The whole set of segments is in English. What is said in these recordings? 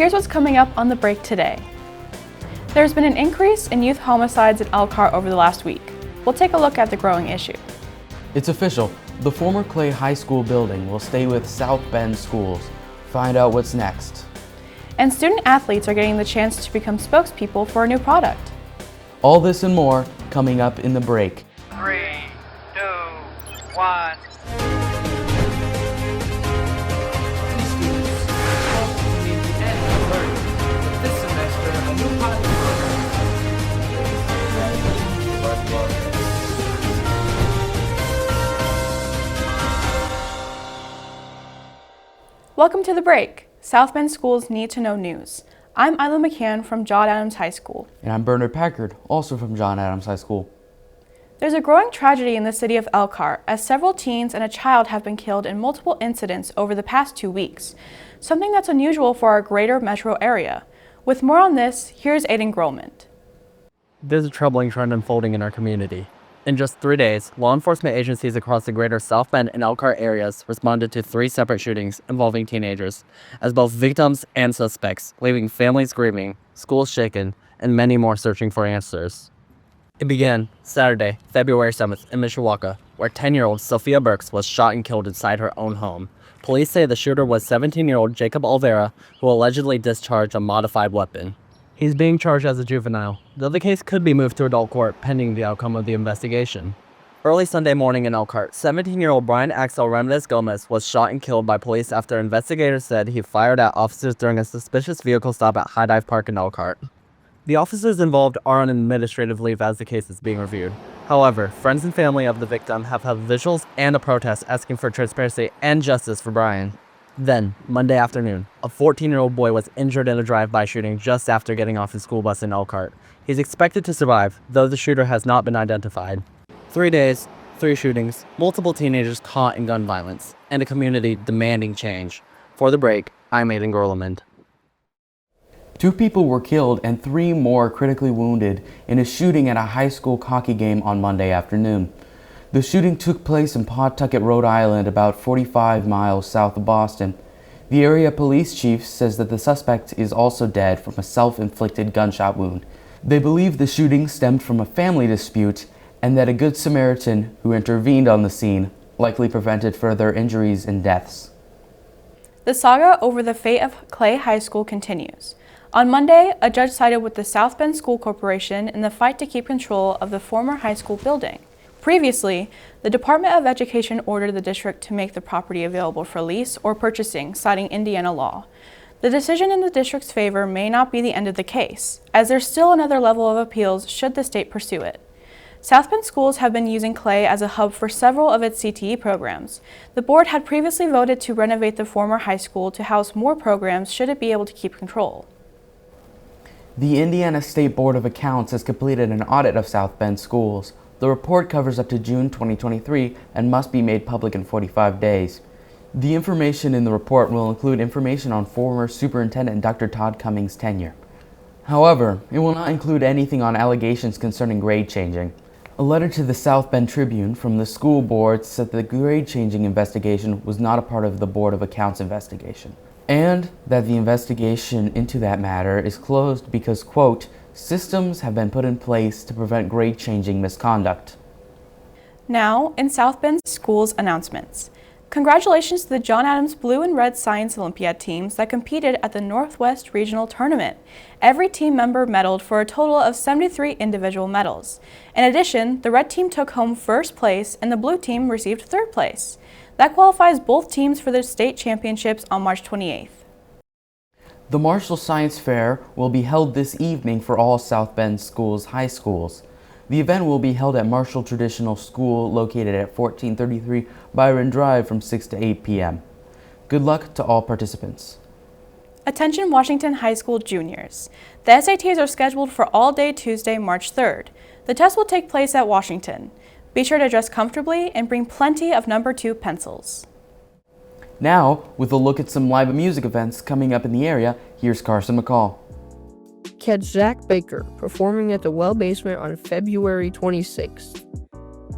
Here's what's coming up on the break today. There's been an increase in youth homicides in Elkhart over the last week. We'll take a look at the growing issue. It's official. The former Clay High School building will stay with South Bend Schools. Find out what's next. And student athletes are getting the chance to become spokespeople for a new product. All this and more coming up in the break. 3, 2, 1. This semester, a new pilot Welcome to the break. South Bend Schools Need to Know News. I'm Isla McCann from John Adams High School. And I'm Bernard Packard, also from John Adams High School. There's a growing tragedy in the city of Elkhart as several teens and a child have been killed in multiple incidents over the past 2 weeks, something that's unusual for our greater metro area. With more on this, here's Aiden Grohlman. There's a troubling trend unfolding in our community. In just 3 days, law enforcement agencies across the greater South Bend and Elkhart areas responded to 3 separate shootings involving teenagers, as both victims and suspects, leaving families grieving, schools shaken, and many more searching for answers. It began Saturday, February 7th in Mishawaka, where 10-year-old Sophia Burks was shot and killed inside her own home. Police say the shooter was 17-year-old Jacob Olvera, who allegedly discharged a modified weapon. He's being charged as a juvenile, though the case could be moved to adult court pending the outcome of the investigation. Early Sunday morning in Elkhart, 17-year-old Brian Axel Ramirez Gomez was shot and killed by police after investigators said he fired at officers during a suspicious vehicle stop at High Dive Park in Elkhart. The officers involved are on administrative leave as the case is being reviewed. However, friends and family of the victim have held vigils and a protest asking for transparency and justice for Brian. Then, Monday afternoon, a 14-year-old boy was injured in a drive-by shooting just after getting off his school bus in Elkhart. He's expected to survive, though the shooter has not been identified. 3 days, 3 shootings, multiple teenagers caught in gun violence, and a community demanding change. For the break, I'm Aiden Grohlman. 2 people were killed and 3 more critically wounded in a shooting at a high school hockey game on Monday afternoon. The shooting took place in Pawtucket, Rhode Island, about 45 miles south of Boston. The area police chief says that the suspect is also dead from a self-inflicted gunshot wound. They believe the shooting stemmed from a family dispute and that a Good Samaritan who intervened on the scene likely prevented further injuries and deaths. The saga over the fate of Clay High School continues. On Monday, a judge sided with the South Bend School Corporation in the fight to keep control of the former high school building. Previously, the Department of Education ordered the district to make the property available for lease or purchasing, citing Indiana law. The decision in the district's favor may not be the end of the case, as there's still another level of appeals should the state pursue it. South Bend Schools have been using Clay as a hub for several of its CTE programs. The board had previously voted to renovate the former high school to house more programs should it be able to keep control. The Indiana State Board of Accounts has completed an audit of South Bend schools. The report covers up to June 2023 and must be made public in 45 days. The information in the report will include information on former Superintendent Dr. Todd Cummings' tenure. However, it will not include anything on allegations concerning grade changing. A letter to the South Bend Tribune from the school board said the grade changing investigation was not a part of the Board of Accounts investigation, and that the investigation into that matter is closed because, quote, systems have been put in place to prevent grade-changing misconduct. Now, in South Bend Schools announcements. Congratulations to the John Adams Blue and Red Science Olympiad teams that competed at the Northwest Regional Tournament. Every team member medaled for a total of 73 individual medals. In addition, the Red team took home first place and the Blue team received third place. That qualifies both teams for the state championships on March 28th. The Marshall Science Fair will be held this evening for all South Bend Schools high schools. The event will be held at Marshall Traditional School located at 1433 Byron Drive from 6 to 8 p.m. Good luck to all participants. Attention Washington High School juniors. The SATs are scheduled for all day Tuesday, March 3rd. The test will take place at Washington. Be sure to dress comfortably and bring plenty of number 2 pencils. Now, with a look at some live music events coming up in the area, here's Carson McCall. Catch Zach Baker performing at the Well Basement on February 26th.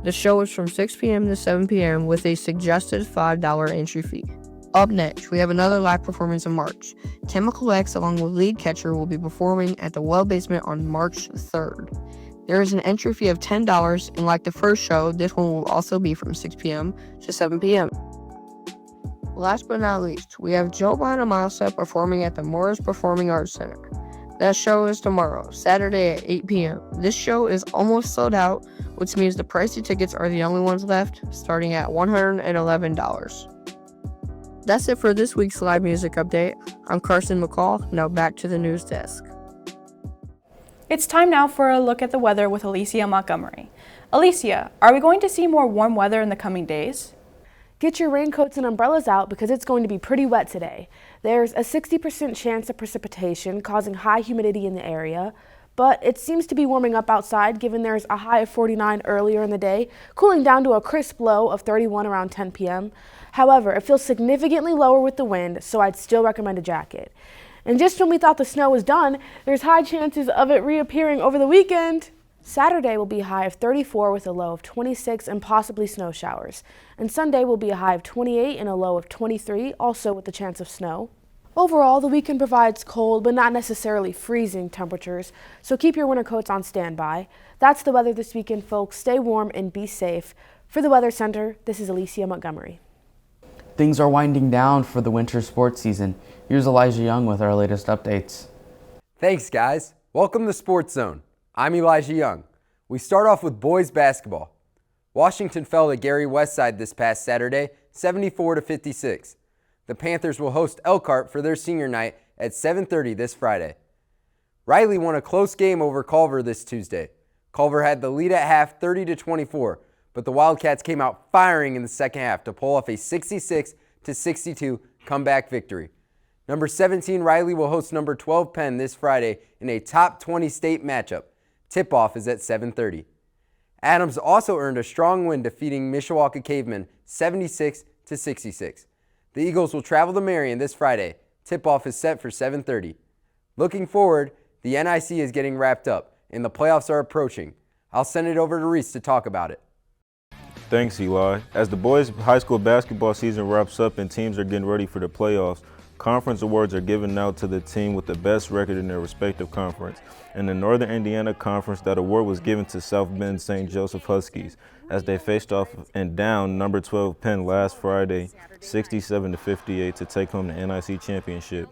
The show is from 6 p.m. to 7 p.m. with a suggested $5 entry fee. Up next, we have another live performance in March. Chemical X, along with lead catcher, will be performing at the Well Basement on March 3rd. There is an entry fee of $10, and like the first show, this one will also be from 6 p.m. to 7 p.m. Last but not least, we have Joe Behind a Milestone performing at the Morris Performing Arts Center. That show is tomorrow, Saturday at 8 p.m. This show is almost sold out, which means the pricey tickets are the only ones left, starting at $111. That's it for this week's live music update. I'm Carson McCall. Now back to the news desk. It's time now for a look at the weather with Alicia Montgomery. Alicia, are we going to see more warm weather in the coming days? Get your raincoats and umbrellas out because it's going to be pretty wet today. There's a 60% chance of precipitation causing high humidity in the area, but it seems to be warming up outside given there's a high of 49 earlier in the day, cooling down to a crisp low of 31 around 10 p.m. However, it feels significantly lower with the wind, so I'd still recommend a jacket. And just when we thought the snow was done, there's high chances of it reappearing over the weekend. Saturday will be a high of 34 with a low of 26 and possibly snow showers. And Sunday will be a high of 28 and a low of 23, also with the chance of snow. Overall, the weekend provides cold but not necessarily freezing temperatures, so keep your winter coats on standby. That's the weather this weekend, folks. Stay warm and be safe. For the Weather Center, this is Alicia Montgomery. Things are winding down for the winter sports season. Here's Elijah Young with our latest updates. Thanks, guys. Welcome to Sports Zone. I'm Elijah Young. We start off with boys basketball. Washington fell to Gary Westside this past Saturday, 74-56. The Panthers will host Elkhart for their senior night at 7:30 this Friday. Riley won a close game over Culver this Tuesday. Culver had the lead at half 30-24, but the Wildcats came out firing in the second half to pull off a 66-62 comeback victory. Number 17 Riley will host number 12 Penn this Friday in a top 20 state matchup. Tip-off is at 7:30. Adams also earned a strong win defeating Mishawaka Cavemen 76-66. The Eagles will travel to Marion this Friday. Tip-off is set for 7:30. Looking forward, the NIC is getting wrapped up and the playoffs are approaching. I'll send it over to Reese to talk about it. Thanks, Eli. As the boys' high school basketball season wraps up and teams are getting ready for the playoffs, conference awards are given out to the team with the best record in their respective conference. In the Northern Indiana Conference, that award was given to South Bend St. Joseph Huskies as they faced off and down number 12 Penn last Friday, 67-58 to take home the NIC championship.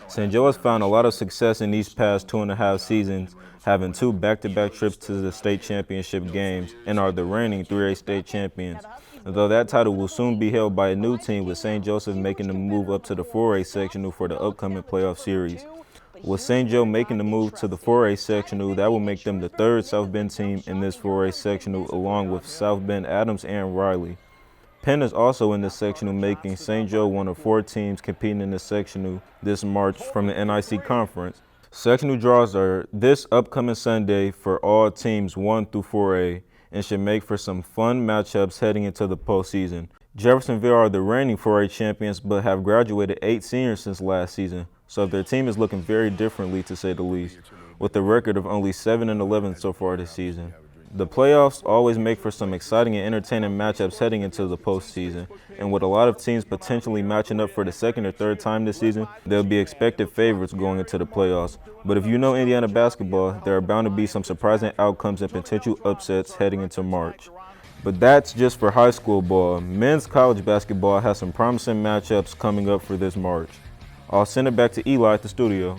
St. Joe has found a lot of success in these past 2.5 seasons, having 2 back-to-back trips to the state championship games and are the reigning 3A state champions. Though that title will soon be held by a new team, with St. Joseph making the move up to the 4A sectional for the upcoming playoff series. With St. Joe making the move to the 4A sectional, that will make them the 3rd South Bend team in this 4A sectional, along with South Bend, Adams, and Riley. Penn is also in the sectional, making St. Joe one of 4 teams competing in the sectional this March from the NIC Conference. Sectional draws are this upcoming Sunday for all teams 1 through 4A and should make for some fun matchups heading into the postseason. Jeffersonville are the reigning 4A champions but have graduated 8 seniors since last season, so their team is looking very differently to say the least, with a record of only 7-11 so far this season. The playoffs always make for some exciting and entertaining matchups heading into the postseason, and with a lot of teams potentially matching up for the 2nd or 3rd time this season, they'll be expected favorites going into the playoffs. But if you know Indiana basketball, there are bound to be some surprising outcomes and potential upsets heading into March. But that's just for high school ball. Men's college basketball has some promising matchups coming up for this March. I'll send it back to Eli at the studio.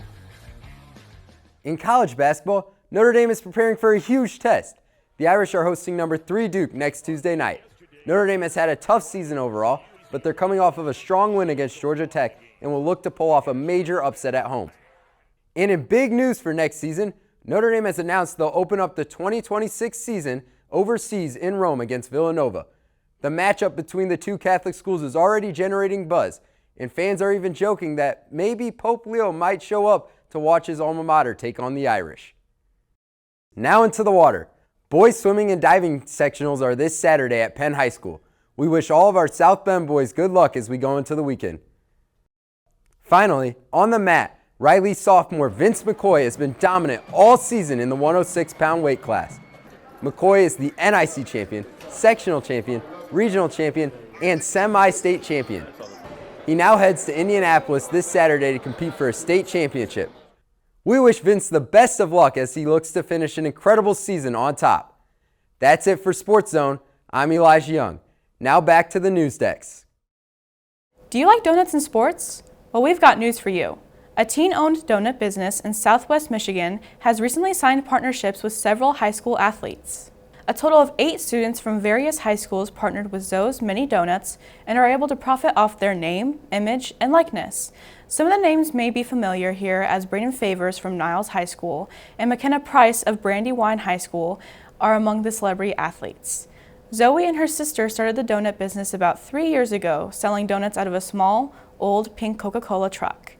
In college basketball, Notre Dame is preparing for a huge test. The Irish are hosting number 3 Duke next Tuesday night. Notre Dame has had a tough season overall, but they're coming off of a strong win against Georgia Tech and will look to pull off a major upset at home. And in big news for next season, Notre Dame has announced they'll open up the 2026 season overseas in Rome against Villanova. The matchup between the 2 Catholic schools is already generating buzz, and fans are even joking that maybe Pope Leo might show up to watch his alma mater take on the Irish. Now into the water. Boys swimming and diving sectionals are this Saturday at Penn High School. We wish all of our South Bend boys good luck as we go into the weekend. Finally, on the mat, Riley sophomore Vince McCoy has been dominant all season in the 106-pound weight class. McCoy is the NIC champion, sectional champion, regional champion, and semi-state champion. He now heads to Indianapolis this Saturday to compete for a state championship. We wish Vince the best of luck as he looks to finish an incredible season on top. That's it for Sports Zone. I'm Elijah Young. Now back to the news desk. Do you like donuts and sports? Well, we've got news for you. A teen-owned donut business in Southwest Michigan has recently signed partnerships with several high school athletes. A total of 8 students from various high schools partnered with Zoe's Mini Donuts and are able to profit off their name, image, and likeness. Some of the names may be familiar here, as Braden Favors from Niles High School and McKenna Price of Brandywine High School are among the celebrity athletes. Zoe and her sister started the donut business about 3 years ago, selling donuts out of a small, old pink Coca-Cola truck.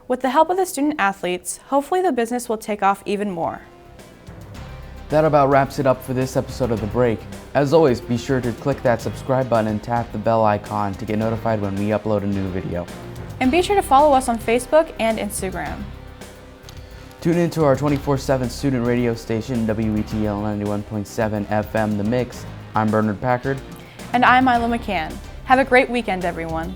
With the help of the student athletes, hopefully the business will take off even more. That about wraps it up for this episode of The Break. As always, be sure to click that subscribe button and tap the bell icon to get notified when we upload a new video. And be sure to follow us on Facebook and Instagram. Tune into our 24/7 student radio station, WETL 91.7 FM The Mix. I'm Bernard Packard. And I'm Milo McCann. Have a great weekend, everyone.